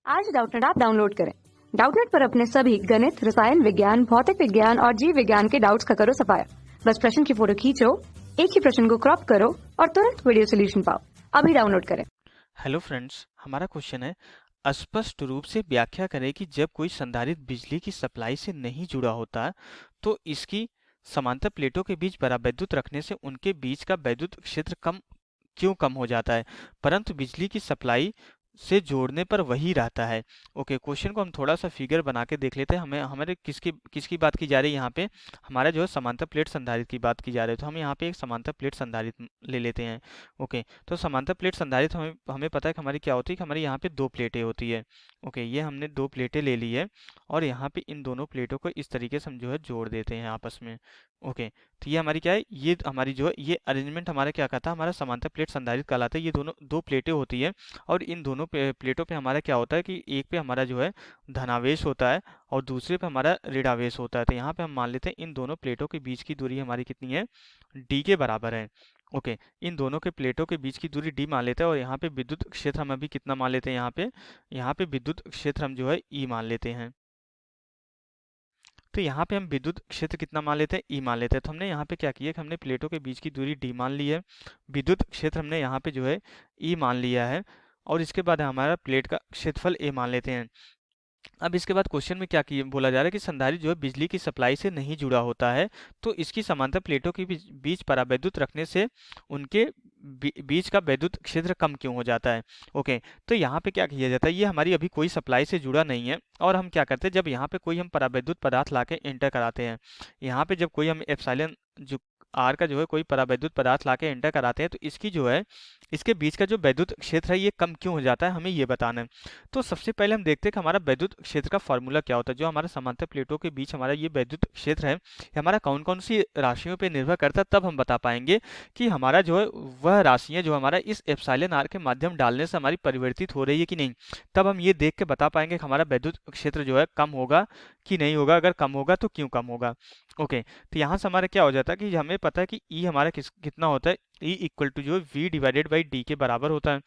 आज Doubtnut app download करें। Doubtnut पर अपने सभी गणित, रसायन विज्ञान, भौतिक विज्ञान और जीव विज्ञान के डाउट्स का करो सफाया। बस प्रश्न की फोटो खींचो, एक ही प्रश्न को क्रॉप करो और तुरंत वीडियो सोल्यूशन पाओ। अभी डाउनलोड करें। हेलो फ्रेंड्स, हमारा क्वेश्चन है स्पष्ट रूप से व्याख्या करें कि जब कोई संधारित्र बिजली की सप्लाई से नहीं जुड़ा होता तो इसकी समांतर प्लेटों के बीच परावैद्युत रखने से उनके बीच का वैद्युत क्षेत्र क्यों कम हो जाता है परंतु बिजली की सप्लाई से जोड़ने पर वही रहता है। ओके, क्वेश्चन को हम थोड़ा सा फिगर बना के देख लेते हैं। हमें हमारे किसकी किसकी बात की जा रही है यहाँ पे? हमारा जो है समांतर प्लेट संधारित्र की बात की जा रही है। तो हम यहाँ पे एक समांतर प्लेट संधारित्र ले लेते हैं। ओके, तो समांतर प्लेट संधारित्र हमें हमें पता है कि हमारी क्या होती है कि हमारी यहाँ पे दो प्लेटें होती है। ओके, ये हमने दो प्लेटें ले ली है और यहाँ पे इन दोनों प्लेटों को इस तरीके से हम जो है जोड़ देते हैं आपस में। ओके, तो ये हमारी क्या है, ये हमारी जो है ये अरेंजमेंट हमारा क्या कहता है, हमारा समांतर प्लेट संधारित्र कहलाता है। ये दोनों दो प्लेटें होती है और इन दोनों प्लेटों पे हमारा क्या होता है कि एक पे हमारा जो है धनावेश होता है और दूसरे पे हमारा ऋणावेश होता है। तो यहाँ पे हम मान लेते हैं इन दोनों प्लेटों के बीच की दूरी हमारी कितनी है, डी के बराबर है। ओके, इन दोनों के प्लेटों के बीच की दूरी डी मान लेते हैं और यहाँ पे विद्युत क्षेत्र हम अभी कितना मान लेते हैं, यहाँ पे विद्युत क्षेत्र हम जो है ई मान लेते हैं। तो यहाँ पे हम विद्युत क्षेत्र कितना मान लेते हैं, ई मान लेते हैं। तो हमने यहाँ पे क्या किया कि हमने प्लेटों के बीच की दूरी डी मान ली है, विद्युत क्षेत्र हमने यहाँ पे जो है ई मान लिया है और इसके बाद हमारा प्लेट का क्षेत्रफल ए मान लेते हैं। अब इसके बाद क्वेश्चन में क्या बोला जा रहा है कि संधारित्र जो है बिजली की सप्लाई से नहीं जुड़ा होता है तो इसकी समांतर प्लेटों के बीच परावैद्युत रखने से उनके बीच का वैद्युत क्षेत्र कम क्यों हो जाता है। ओके, तो यहाँ पे क्या किया जाता है, ये हमारी अभी कोई सप्लाई से जुड़ा नहीं है और हम क्या करते हैं, जब यहाँ पे कोई हम परावैद्युत पदार्थ लाके एंटर कराते हैं, यहाँ पे जब कोई हम एप्सिलॉन जो आर का जो है कोई परावैद्युत पदार्थ लाके एंटर कराते हैं तो इसकी जो है इसके बीच का जो वैद्युत क्षेत्र है ये कम क्यों हो जाता है, हमें ये बताना है। तो सबसे पहले हम देखते हैं कि हमारा वैद्युत क्षेत्र का फॉर्मूला क्या होता है। जो हमारा समांतर प्लेटों के बीच हमारा ये वैद्युत क्षेत्र है, ये हमारा कौन कौन सी राशियों पे निर्भर करता है, तब हम बता पाएंगे कि हमारा जो है वह राशियां जो हमारा इस एप्सिलॉन आर के माध्यम डालने से हमारी परिवर्तित हो रही है कि नहीं। तब हम ये देख के बता पाएंगे कि हमारा वैद्युत क्षेत्र जो है कम होगा कि नहीं होगा, अगर कम होगा तो क्यों कम होगा। ओके, तो यहाँ से हमारा क्या हो जाता है कि हमें पता है कि ई हमारा कितना होता है, ई इक्वल टू जो वी डिवाइडेड बाई डी के बराबर होता है।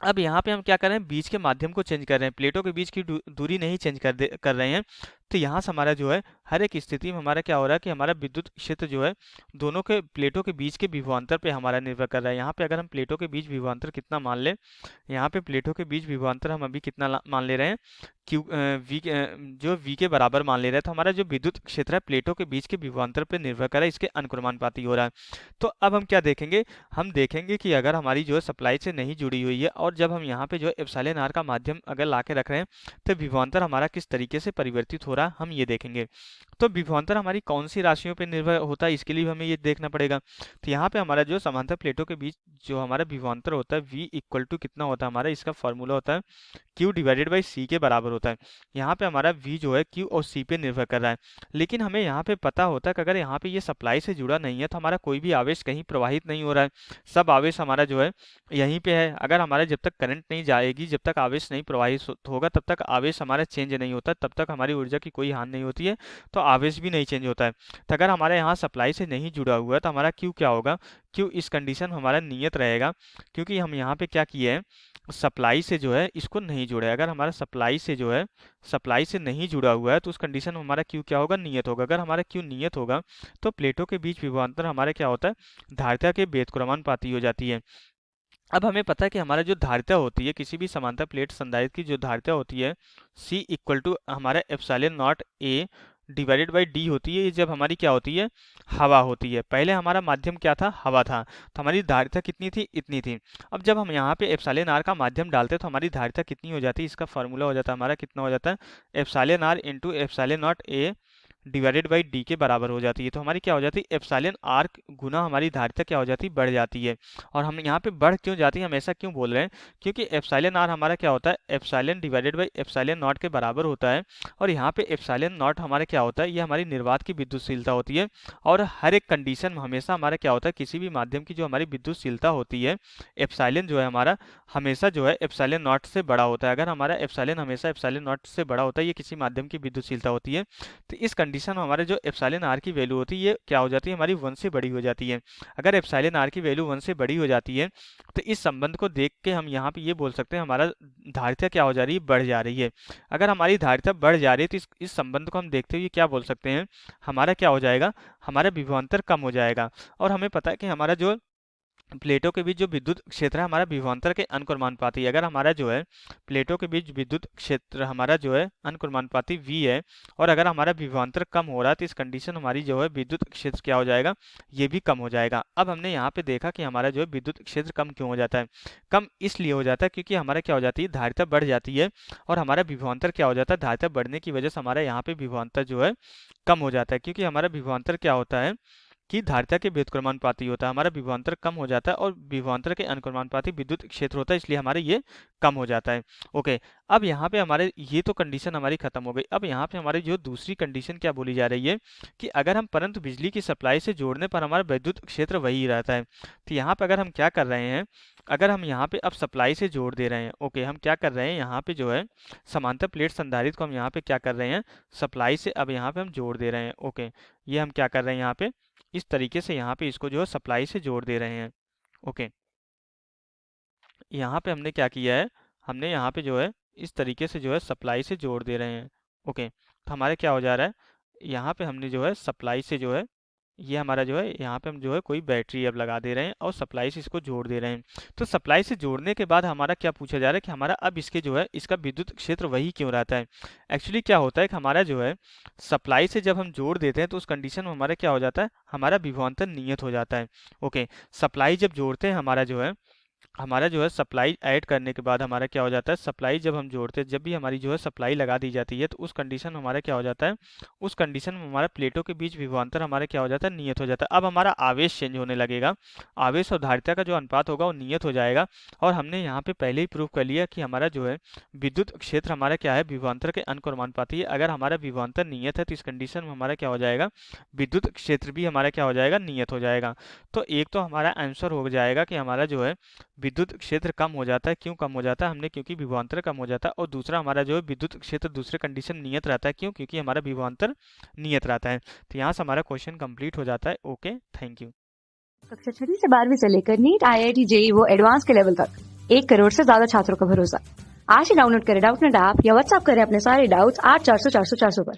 अब यहाँ पे हम क्या कर रहे हैं, बीच के माध्यम को चेंज कर रहे हैं, प्लेटों के बीच की दूरी नहीं चेंज कर रहे हैं। तो यहाँ से हमारा जो है हर एक स्थिति में हमारा क्या हो रहा है कि हमारा विद्युत क्षेत्र जो है दोनों के प्लेटों के बीच के विभवांतर पे हमारा निर्भर कर रहा है। यहाँ पे अगर हम प्लेटों के बीच विभवांतर कितना मान लें, यहाँ पे प्लेटों के बीच विभवांतर हम अभी कितना मान ले रहे हैं, क्यू वी जो वी के बराबर मान ले रहे हैं। तो हमारा जो विद्युत क्षेत्र है प्लेटों के बीच के विभवांतर पर निर्भर कर रहा है, इसके अनुक्रमानुपाती हो रहा है। तो अब हम क्या देखेंगे, हम देखेंगे कि अगर हमारी जो है सप्लाई से नहीं जुड़ी हुई है और जब हम यहाँ पे जो है एप्सिलॉन आर का माध्यम अगर ला के रख रहे हैं तो विभवांतर हमारा किस तरीके से परिवर्तित हो रहा है हम ये देखेंगे। तो विभवांतर हमारी कौन सी राशियों पर निर्भर होता है, इसके लिए भी हमें ये देखना पड़ेगा। तो यहाँ पे हमारा जो समांतर प्लेटों के बीच जो हमारा विभवांतर होता है वी इक्वल टू कितना होता है, हमारा इसका फॉर्मूला होता है Q डिवाइडेड बाई सी के बराबर होता है। यहाँ पे हमारा V जो है Q और C पे निर्भर कर रहा है, लेकिन हमें यहाँ पे पता होता है कि अगर यहाँ पे ये सप्लाई से जुड़ा नहीं है तो हमारा कोई भी आवेश कहीं प्रवाहित नहीं हो रहा है, सब आवेश हमारा जो है यहीं पे है। अगर हमारा जब तक करंट नहीं जाएगी, जब तक आवेश नहीं प्रवाहित होगा, तब तक आवेश हमारा चेंज नहीं होता, तब तक हमारी ऊर्जा की कोई हानि नहीं होती है, तो आवेश भी नहीं चेंज होता है। तो अगर हमारे यहाँ सप्लाई से नहीं जुड़ा हुआ है तो हमारा Q क्या होगा, Q इस कंडीशन में हमारा नियत रहेगा, क्योंकि हम यहाँ पे क्या किए हैं, सप्लाई से जो है इसको नहीं जोड़ा है। अगर हमारा सप्लाई से जो है सप्लाई से नहीं जुड़ा हुआ है तो उस कंडीशन में हमारा क्यू क्या होगा, नियत होगा। अगर हमारा क्यू नियत होगा तो प्लेटों के बीच विभवांतर हमारा क्या होता है, धारिता के व्युत्क्रमानुपाती हो जाती है। अब हमें पता है कि हमारा जो धारिता होती है किसी भी समांतर प्लेट संधारित्र की जो धारिता होती है C इक्वल टू हमारा epsilon naught A divided by D होती है। ये जब हमारी क्या होती है, हवा होती है। पहले हमारा माध्यम क्या था, हवा था, तो हमारी धारिता कितनी थी, इतनी थी। अब जब हम यहाँ पे एप्सिलॉन आर का माध्यम डालते हैं तो हमारी धारिता कितनी हो जाती है, इसका फॉर्मूला हो जाता है हमारा कितना हो जाता है, epsilon R into epsilon naught A divided by D के बराबर हो जाती है। तो हमारी क्या हो जाती है, एप्सिलॉन आर गुना हमारी धारिता क्या हो जाती है, बढ़ जाती है। और हम यहाँ पे बढ़ क्यों जाती है, हम ऐसा क्यों बोल रहे हैं, क्योंकि एप्सिलॉन आर हमारा क्या होता है, epsilon divided by epsilon not के बराबर होता है। और यहाँ पे एप्सिलॉन नॉट हमारे क्या होता है, ये हमारी निर्वात की विद्युतशीलता होती है। और हर एक कंडीशन में हमेशा हमारा क्या होता है, किसी भी माध्यम की जो हमारी विद्युतशीलता होती है, एप्सिलॉन जो है हमारा हमेशा जो है एप्सिलॉन नॉट से बड़ा होता है। अगर हमारा एप्सिलॉन हमेशा एप्सिलॉन नॉट से बड़ा होता है, ये किसी माध्यम की विद्युतशीलता होती है, तो इस कंडीशन कंडीशन में हमारे जो एप्सिलॉन आर की वैल्यू होती है ये क्या हो जाती है, हमारी 1 से बड़ी हो जाती है। अगर एप्सिलॉन आर की वैल्यू 1 से बड़ी हो जाती है तो इस संबंध को देख के हम यहाँ पे ये बोल सकते हैं हमारा धारिता क्या हो जा रही है, बढ़ जा रही है। अगर हमारी धारिता बढ़ जा रही है तो इस संबंध को हम देखते हुए क्या बोल सकते हैं, हमारा क्या हो जाएगा, हमारा विभवांतर कम हो जाएगा। और हमें पता है कि हमारा जो प्लेटों के बीच जो विद्युत क्षेत्र है हमारा विभवांतर के अनुक्रमानुपाती है। अगर हमारा जो है प्लेटों के बीच विद्युत क्षेत्र हमारा जो है अनुक्रमानुपाती v है और अगर हमारा विभवांतर कम हो रहा है तो इस कंडीशन हमारी जो है विद्युत क्षेत्र क्या हो जाएगा, ये भी कम हो जाएगा। अब हमने यहाँ पे देखा कि हमारा जो है विद्युत क्षेत्र कम क्यों हो जाता है, कम इसलिए हो जाता है क्योंकि हमारा क्या हो जाती है, धारिता बढ़ जाती है और हमारा विभवांतर क्या हो जाता है, धारिता बढ़ने की वजह से हमारा यहाँ पे विभवांतर जो है कम हो जाता है। क्योंकि हमारा विभवांतर क्या होता है कि धारिता के व्युत्क्रमानुपाती होता है, हमारा विभवांतर कम हो जाता है और विभवांतर के अनुक्रमानुपाती विद्युत क्षेत्र होता है, इसलिए हमारे ये कम हो जाता है। ओके, अब यहाँ पे हमारे ये तो कंडीशन हमारी खत्म हो गई। अब यहाँ पे हमारी जो दूसरी कंडीशन क्या बोली जा रही है कि अगर हम परंतु बिजली की सप्लाई से जोड़ने पर हमारा विद्युत क्षेत्र वही रहता है। तो यहाँ पे अगर हम क्या कर रहे हैं, अगर हम यहाँ पे अब सप्लाई से जोड़ दे रहे हैं, ओके, हम क्या कर रहे हैं यहाँ पे जो है समांतर प्लेट संधारित्र को हम यहाँ पे क्या कर रहे हैं, सप्लाई से अब यहाँ पे हम जोड़ दे रहे हैं। ओके, ये हम क्या कर रहे हैं यहाँ पे इस तरीके से यहाँ पे इसको जो है सप्लाई से जोड़ दे रहे हैं। ओके, यहाँ पे हमने क्या किया है, हमने यहाँ पे जो है इस तरीके से जो है सप्लाई से जोड़ दे रहे हैं। ओके, तो हमारे क्या हो जा रहा है, यहाँ पे हमने जो है सप्लाई से जो है ये हमारा जो है यहाँ पे हम जो है कोई बैटरी अब लगा दे रहे हैं और सप्लाई से इसको जोड़ दे रहे हैं। तो सप्लाई से जोड़ने के बाद हमारा क्या पूछा जा रहा है कि हमारा अब इसके जो है इसका विद्युत क्षेत्र वही क्यों रहता है। एक्चुअली क्या होता है कि हमारा जो है सप्लाई से जब हम जोड़ देते हैं तो उस कंडीशन में हमारा क्या हो जाता है, हमारा विभवांतर नियत हो जाता है। ओके, सप्लाई जब जोड़ते हैं हमारा जो है सप्लाई ऐड करने के बाद हमारा क्या हो जाता है, सप्लाई जब हम जोड़ते हैं, जब भी हमारी जो है सप्लाई लगा दी जाती है तो उस कंडीशन में हमारा क्या हो जाता है, उस कंडीशन में हमारा प्लेटों के बीच विभवांतर हमारा क्या हो जाता है, नियत हो जाता है। अब हमारा आवेश चेंज होने लगेगा, आवेश और धारिता का जो अनुपात होगा वो नियत हो जाएगा। और हमने यहाँ पे पहले ही प्रूव कर लिया कि हमारा जो है विद्युत क्षेत्र हमारा क्या है, विभवांतर के अनुक्रमानुपाती है। अगर हमारा विभवांतर नियत है तो इस कंडीशन में हमारा क्या हो जाएगा, विद्युत क्षेत्र भी हमारा क्या हो जाएगा, नियत हो जाएगा। तो एक तो हमारा आंसर हो जाएगा कि हमारा जो है विद्युत क्षेत्र कम हो जाता है। क्यों कम हो जाता है, हमने क्योंकि विभवांतर कम हो जाता है। और दूसरा हमारा जो है विद्युत क्षेत्र दूसरे कंडीशन नियत रहता है। क्यों, क्योंकि हमारा विभवांतर नियत रहता है। तो यहाँ से हमारा क्वेश्चन कंप्लीट हो जाता है। Okay, thank you. कक्षा 6 से 12वीं से लेकर नीट, IIT, JEE वो एडवांस के लेवल तक 1 करोड़ से ज्यादा छात्रों का भरोसा। आज ही डाउनलोड करें डाउटनेट ऐप या व्हाट्सएप करें अपने सारे डाउट्स 8400 400 400 पर।